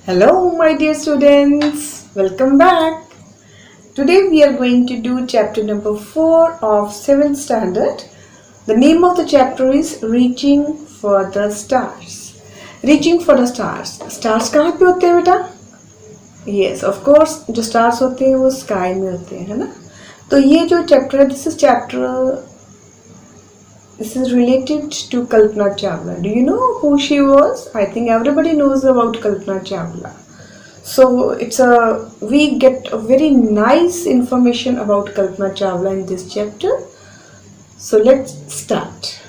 Hello, my dear students. Welcome back. Today we are going to do chapter number 4 of 7th standard. The name of the chapter is Reaching for the Stars. Reaching for the Stars. Stars कहाँ पे होते हैं बेटा? Yes, of course. जो stars होते हैं वो sky में होते हैं, है ना? तो ये जो chapter है, this is related to Kalpana Chawla. Do you know who she was? I think everybody knows about Kalpana Chawla. So we get a very nice information about Kalpana Chawla in this chapter. So let's start.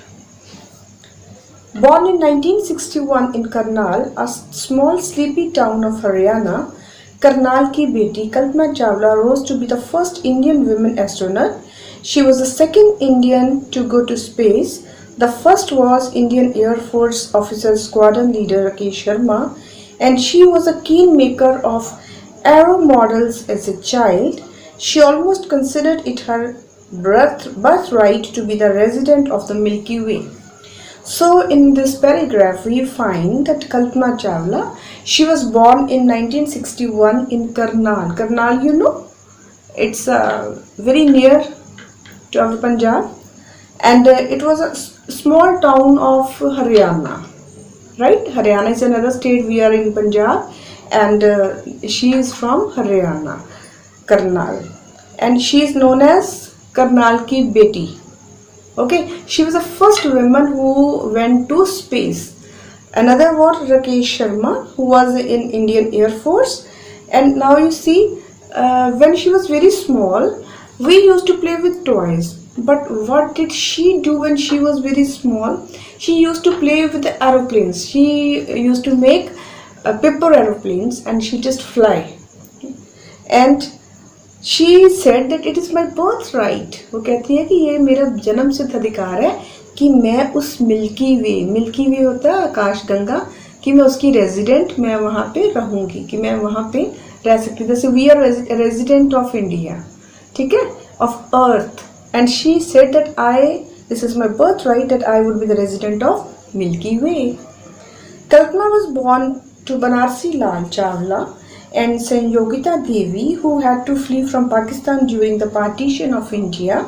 Born in 1961 in Karnal, a small sleepy town of Haryana, Karnal ki beti Kalpana Chawla rose to be the first Indian woman astronaut. She was the second Indian to go to space. The first was Indian Air Force officer squadron leader Rakesh Sharma, and she was a keen maker of aero models as a child. She almost considered it her birthright to be the resident of the Milky Way. So in this paragraph we find that Kalpana Chawla, she was born in 1961 in Karnal. Karnal, you know, it's very near to our Punjab, and it was a small town of Haryana. Right? Haryana is another state. We are in Punjab, and she is from Haryana, Karnal, and she is known as Karnal ki beti. Okay, she was the first woman who went to space. Another was Rakesh Sharma, who was in Indian Air Force. And now you see, when she was very small, we used to play with toys. But what did she do when she was very small? She used to play with the aeroplanes. She used to make paper aeroplanes and she just fly. And she said that it is my birthright. वो कहती है कि ये मेरा जन्म सिद्ध अधिकार है कि मैं उस मिल्की वे होता है आकाश गंगा, कि मैं उसकी रेजिडेंट, मैं वहाँ पे रहूँगी, कि मैं वहाँ पे रह सकती. जैसे we are resident of India, ठीक है, of earth. And she said that this is my birthright, that I would be the resident of Milky Way. Kalpana was born to Banarsi Lal Chawla and Sanyogita Devi, who had to flee from Pakistan during the partition of India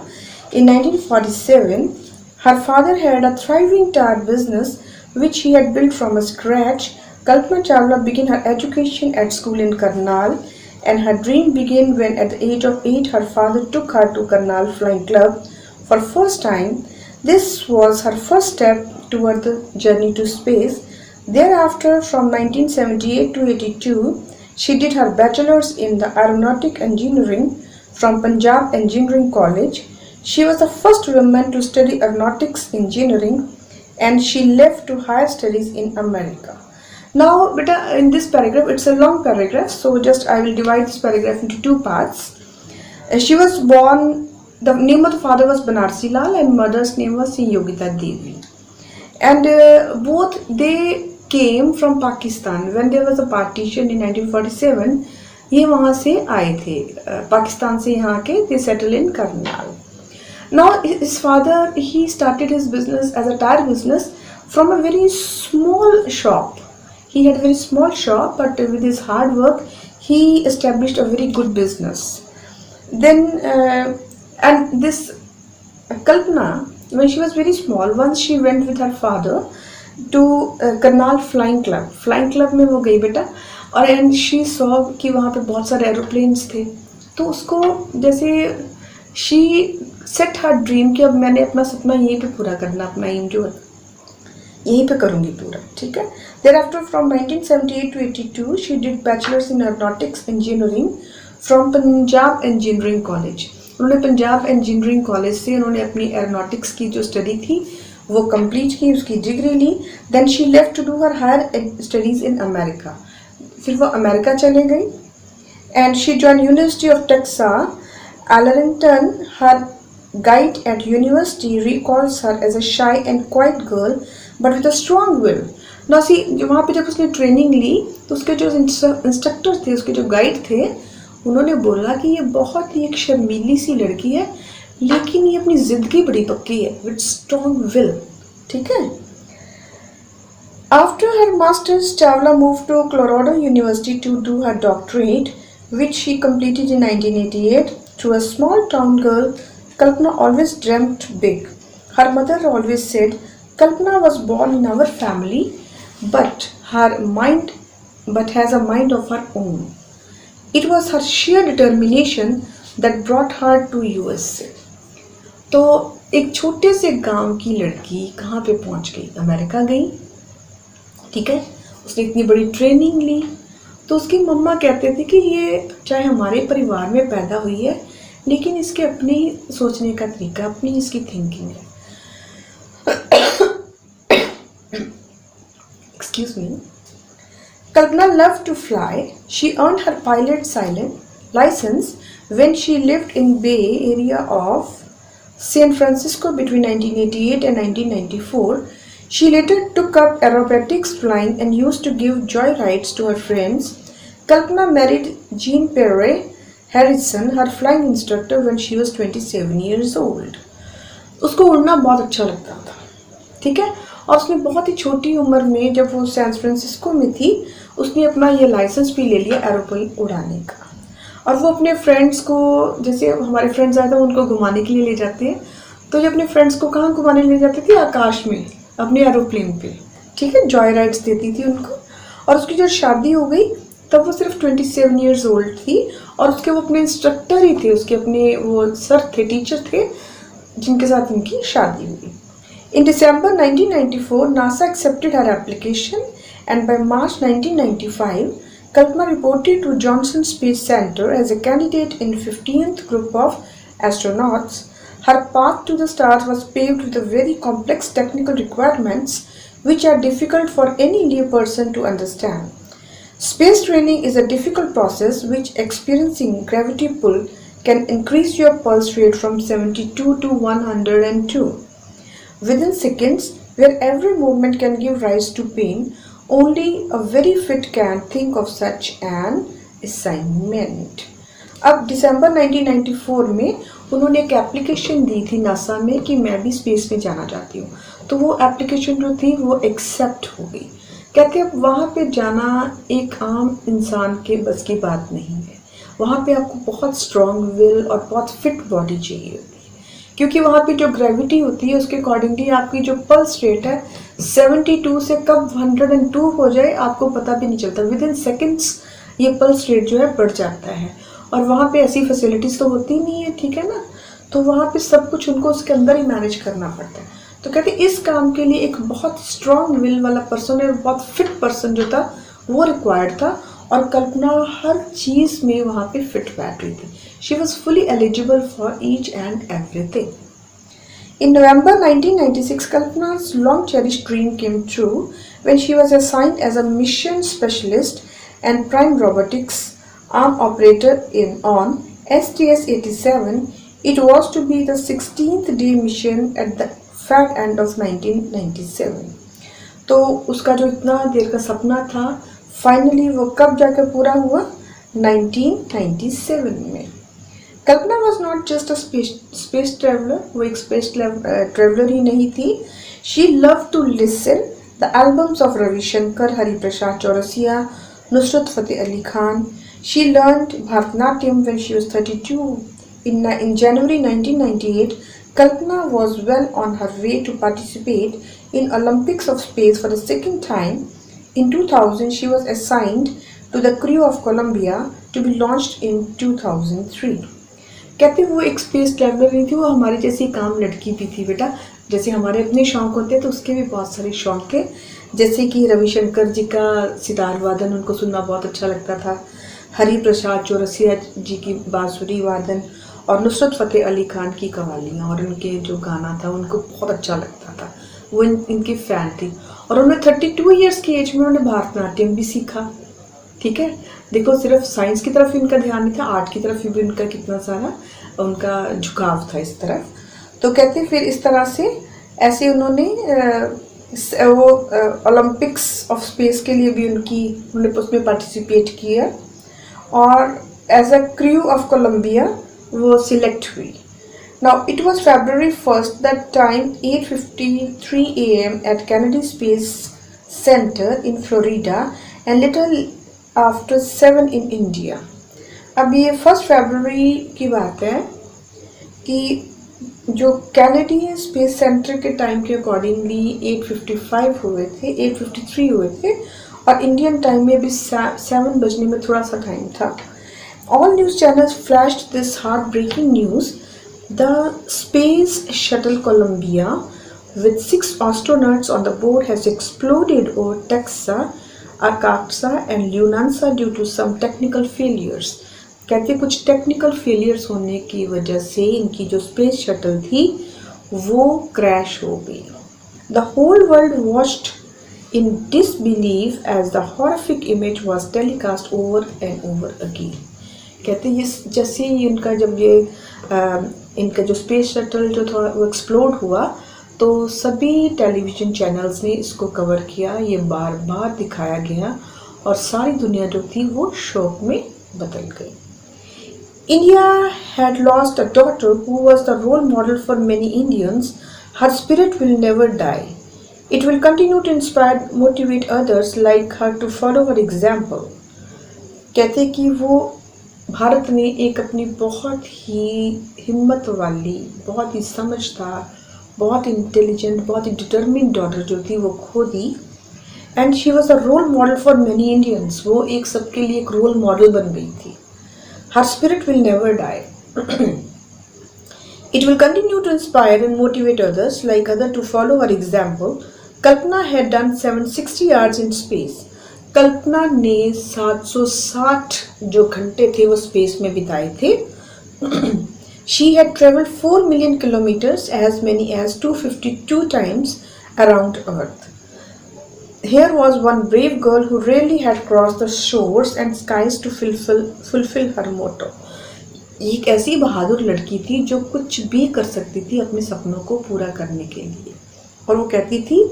in 1947. Her father had a thriving tire business which he had built from scratch. Kalpana Chawla began her education at school in Karnal, and her dream began when at the age of 8 her father took her to Karnal Flying Club for first time. This was her first step toward the journey to space. Thereafter, from 1978 to 82, she did her bachelor's in the aeronautic engineering from Punjab Engineering College. She was the first woman to study aeronautics engineering, and she left to higher studies in America. Now, beta, in this paragraph, it's a long paragraph, so just I will divide this paragraph into two parts. She was born, the name of the father was Banarsi Lal and mother's name was Yogita Devi. And both they came from Pakistan. When there was a partition in 1947, ये वहाँ से आए थे, पाकिस्तान से यहाँ के, they settled in Karnal. Now, his father, he started his business as a tire business from a very small shop. He had a very small shop, but with his hard work, he established a very good business. Then, and this Kalpana, when she was very small, once she went with her father to Karnal Flying Club. Flying Club में वो गई बेटा, और and she saw कि वहाँ पे बहुत सारे एरोप्लेन्स थे. तो उसको जैसे she set her dream कि अब मैंने अपना सपना यहीं पे पूरा करना, अपना एम जो है यहीं पे करूँगी पूरा, ठीक है. Thereafter, from 1978 to 82, she did bachelor's in aeronautics engineering from Punjab Engineering College. उन्होंने पंजाब इंजीनियरिंग कॉलेज से उन्होंने अपनी एरोनॉटिक्स की जो स्टडी थी वो कंप्लीट की, उसकी डिग्री ली. Then she left to do her higher studies in America. फिर वो अमेरिका चले गई and she join University of Texas Allerton. Her guide at university recalls her as a shy and quiet girl but with a strong will. Now see, वहाँ पे जब उसने training ली तो उसके जो इंस्ट्रक्टर थे, उसके जो गाइड थे, उन्होंने बोला कि ये बहुत ही एक शर्मीली सी लड़की है, लेकिन ये अपनी जिद की बड़ी पक्की है, विद स्ट्रॉन्ग विल, ठीक है. After her master's, Chawla moved to Colorado University to do her doctorate, which she completed in 1988. To a small town girl, Kalpana always dreamt big. Her mother always said, Kalpana was born in our family, but has a mind of her own. It was her sheer determination that brought her to USA. तो एक छोटे से गांव की लड़की कहाँ पे पहुँच गई? अमेरिका गई, ठीक है। उसने इतनी बड़ी ट्रेनिंग ली, तो उसकी मम्मा कहते थे कि ये चाहे हमारे परिवार में पैदा हुई है, लेकिन इसके अपने ही सोचने का तरीका, अपनी इसकी थिंकिंग है। Excuse me. Kalpana loved to fly. She earned her pilot's license when she lived in Bay Area of San Francisco between 1988 and 1994. She later took up aerobatics flying and used to give joyrides to her friends. Kalpana married Jean Pierre Harrison, her flying instructor, when she was 27 years old. उसको उड़ना बहुत अच्छा लगता था, ठीक है। और उसने बहुत ही छोटी उम्र में, जब वो सैन फ्रांसिस्को में थी, उसने अपना ये लाइसेंस भी ले लिया एरोप्लेन उड़ाने का। और वो अपने फ्रेंड्स को, जैसे हमारे फ्रेंड्स आए थे उनको घुमाने के लिए ले जाते हैं, तो जो अपने फ्रेंड्स को कहाँ घुमाने ले जाती थी? आकाश में, अपने एरोप्लेन पे, ठीक है। जॉय राइड्स देती थी उनको। और उसकी जब शादी हो गई तब वो सिर्फ 27 ईयर्स ओल्ड थी, और उसके वो अपने इंस्ट्रक्टर ही थे, उसके अपने वो सर थे, टीचर थे, जिनके साथ उनकी शादी हुई। In December 1994, NASA accepted her application, and by March 1995, Kalpana reported to Johnson Space Center as a candidate in 15th group of astronauts. Her path to the stars was paved with very complex technical requirements which are difficult for any lay person to understand. Space training is a difficult process which, experiencing gravity pull, can increase your pulse rate from 72 to 102 within seconds, where every movement can give rise to pain. Only a very fit can think of such an assignment. अब दिसंबर 1994 में उन्होंने एक application दी थी NASA में कि मैं भी space में जाना चाहती हूँ। तो वो एप्लीकेशन जो थी वो एक्सेप्ट हो गई। कहते हैं वहाँ पे जाना एक आम इंसान के बस की बात नहीं है। वहाँ पे आपको बहुत स्ट्रॉन्ग विल और बहुत फिट बॉडी चाहिए होती है, क्योंकि वहाँ पे जो ग्रेविटी होती है उसके अकॉर्डिंगली आपकी जो पल्स रेट है 72 से कब 102 हो जाए आपको पता भी नहीं चलता। विद इन सेकेंड्स ये पल्स रेट जो है बढ़ जाता है। और वहाँ पे ऐसी फैसिलिटीज़ तो होती नहीं है, ठीक है ना। तो वहाँ पे सब कुछ उनको उसके अंदर ही मैनेज करना पड़ता है। तो कहते इस काम के लिए एक बहुत स्ट्रॉन्ग विल वाला पर्सन और बहुत फिट पर्सन जो था वो रिक्वायर्ड था। और कल्पना हर चीज़ में वहाँ पे फिट बैठ रही थी। She was fully eligible for each and everything. In November 1996, Kalpana's long cherished dream came true when she was assigned as a mission specialist and prime robotics arm operator on STS-87. It was to be the 16th day mission at the fag end of 1997. तो उसका जो इतना देर का सपना था finally वो कब जाकर पूरा हुआ? 1997 में। Kalpana was not just a space traveller, वो एक स्पेस ट्रेवलर ही नहीं थी। She love to listen the albums of Ravi Shankar, Hariprasad Chaurasia, Nusrat Fateh Ali Khan. She learned Bharatanatyam when she was 32. In January 1998, Kalpana was well on her way to participate in Olympics of Space for the second time. In 2000, she was assigned to the crew of Columbia to be launched in 2003. कहते वो एक space traveller नहीं थी, वो हमारी जैसी काम लड़की भी थी बेटा। जैसे हमारे अपने शौक होते हैं तो उसके भी बहुत सारे शौक थे। जैसे कि रविशंकर जी का सितार वादन उनको सुनना बहुत अच्छा लगता था, हरिप्रसाद चौरसिया जी की बांसुरी वादन और नुसरत फ़तेह अली खान की कव्वालियाँ और उनके जो गाना था उनको बहुत अच्छा लगता था। वो इनकी फ़ैन थी। और उन्होंने 32 ईयर्स की एज में उन्होंने भरतनाट्यम भी सीखा, ठीक है। देखो सिर्फ साइंस की तरफ इनका ध्यान नहीं था, आर्ट की तरफ भी उनका कितना सारा उनका झुकाव था इस तरफ। तो कहते फिर इस तरह से ऐसे उन्होंने वो ओलंपिक्स ऑफ स्पेस के लिए भी उन्होंने उसमें पार्टिसिपेट किया और as a crew of Columbia वो सिलेक्ट हुई। Now it was February 1st, that time 8:53 a.m. at Kennedy Space Center in Florida and little after 7 in India. अब ये 1 फरवरी की बात है कि जो कैनेडियन स्पेस सेंटर के टाइम के अकॉर्डिंगली 8:55 हुए थे, 8:53 हुए थे और इंडियन टाइम में भी 7 बजने में थोड़ा सा टाइम था. All news channels flashed this heartbreaking news. The Space Shuttle Columbia, with 6 astronauts on the board, has exploded over Texas, Arkansas and Lunansa due to some technical failures. कहते कुछ technical failures होने की वजह से इनकी जो space shuttle थी वो क्रैश हो गई. The whole world watched in disbelief as the horrific image was telecast over and over again. कहते ये जैसे ही इनका जब ये इनका जो स्पेस शटल जो था वो एक्सप्लोड हुआ तो सभी टेलीविज़न चैनल्स ने इसको कवर किया. ये बार बार दिखाया गया और सारी दुनिया जो थी वो शोक में बदल गई. India had lost a daughter who was the role model for many Indians. Her spirit will never die. It will continue to inspire, motivate others like her to follow her example. कहते कि वो भारत ने एक अपनी बहुत ही हिम्मत वाली, बहुत ही समझदार, बहुत इंटेलिजेंट, बहुत ही डिटर्मिन्ड डॉटर जो थी वो खो दी. And she was a role model for many Indians. वो एक सबके लिए एक रोल मॉडल बन गई थी. Her spirit will never die. It will continue to inspire and motivate others like others to follow her example. Kalpana had done 760 hours in space. कल्पना ने 760 जो घंटे थे वो स्पेस में बिताए थे. She had traveled 4 million kilometers, as many as 252 times around Earth. Here was one brave girl who really had crossed the shores and skies to fulfill her motto. एक ऐसी बहादुर लड़की थी जो कुछ भी कर सकती थी अपने सपनों को पूरा करने के लिए. और वो कहती थी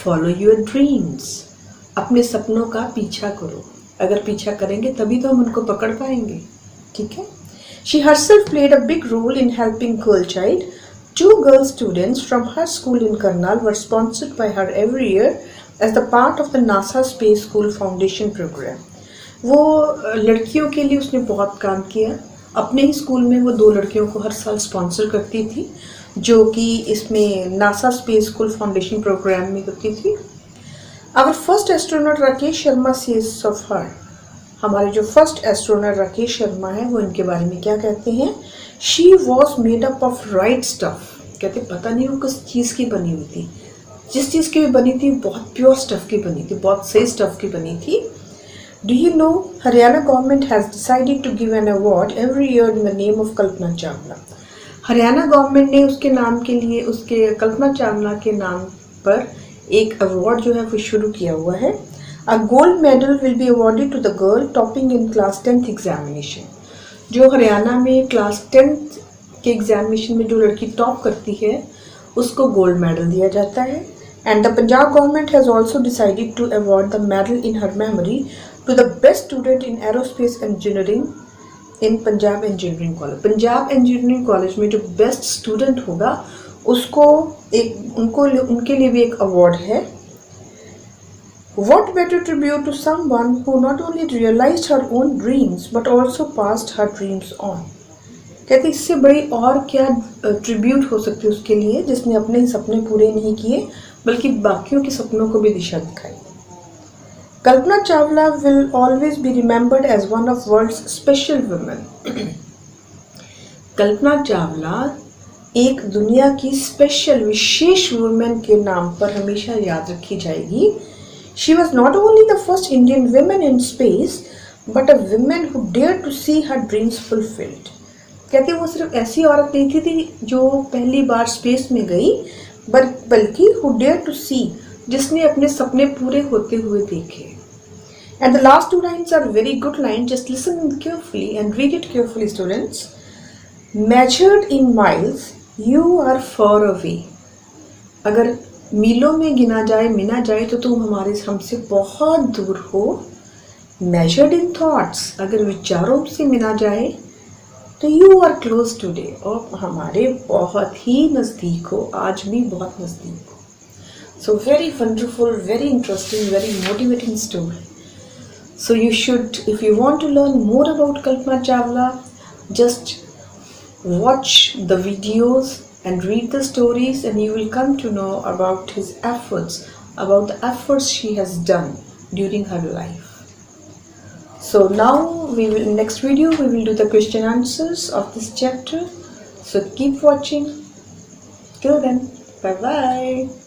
फॉलो योर ड्रीम्स. अपने सपनों का पीछा करो. अगर पीछा करेंगे तभी तो हम उनको पकड़ पाएंगे. ठीक है. She herself played a big role in helping girl child. 2 girl students from her school in Karnal were sponsored by her every year as the part of the NASA Space School Foundation program. वो लड़कियों के लिए उसने बहुत काम किया. अपने ही school में वो 2 लड़कियों को हर साल स्पॉन्सर करती थी जो कि इसमें NASA space school foundation programme में करती थी. Our first astronaut Rakesh Sharma says of her. हमारे जो फर्स्ट एस्ट्रोनॉट राकेश शर्मा है वो इनके बारे में क्या कहते हैं. She was made up of right stuff. कहते पता नहीं वो किस चीज़ की बनी हुई थी. जिस चीज़ की भी बनी थी बहुत प्योर स्टफ की बनी थी, बहुत सही स्टफ की बनी थी. Do you know Haryana government has decided to give an award every year in the name of Kalpana Chawla. Haryana government ने उसके नाम के लिए उसके कल्पना चावला के नाम पर एक अवार्ड जो है वो शुरू किया हुआ है. A gold medal will be awarded to the girl topping in class 10th examination. जो हरियाणा में क्लास 10th के एग्जामिनेशन में जो लड़की टॉप करती है उसको गोल्ड मेडल दिया जाता है. And the Punjab government has also decided to award the medal in her memory to the best student in aerospace engineering in Punjab Engineering College. Punjab engineering college में जो बेस्ट स्टूडेंट होगा उसको उनके लिए भी एक अवार्ड है. What better tribute to someone who not only realized her own dreams but also passed her dreams on. कहते इससे बड़ी और क्या ट्रिब्यूट हो सकती है उसके लिए जिसने अपने सपने पूरे नहीं किए बल्कि बाकियों के सपनों को भी दिशा दिखाई. Kalpana Chawla will always be remembered as one of world's special women. Kalpana Chawla एक दुनिया की स्पेशल विशेष वुमेन के नाम पर हमेशा याद रखी जाएगी. She was not only the first Indian woman in space, but a woman who dared to see her dreams fulfilled. कहते वो सिर्फ ऐसी औरत नहीं थी जो पहली बार स्पेस में गई बल्कि who dared to see, जिसने अपने सपने पूरे होते हुए देखे. And the last 2 lines are very good lines. Just listen carefully and read it carefully, students. Measured in miles, you are far away. अगर मीलों में गिना जाए तो तुम हमसे बहुत दूर हो. Measured in thoughts, अगर विचारों से मिना जाए तो you are close today, और हमारे बहुत ही नज़दीक हो, आज भी बहुत नज़दीक हो. So very wonderful, very interesting, very motivating story. So you should, if you want to learn more about Kalpana Chawla, just watch the videos and read the stories, and you will come to know about about the efforts she has done during her life. So now in next video we will do the question answers of this chapter. So keep watching. Till then, bye bye.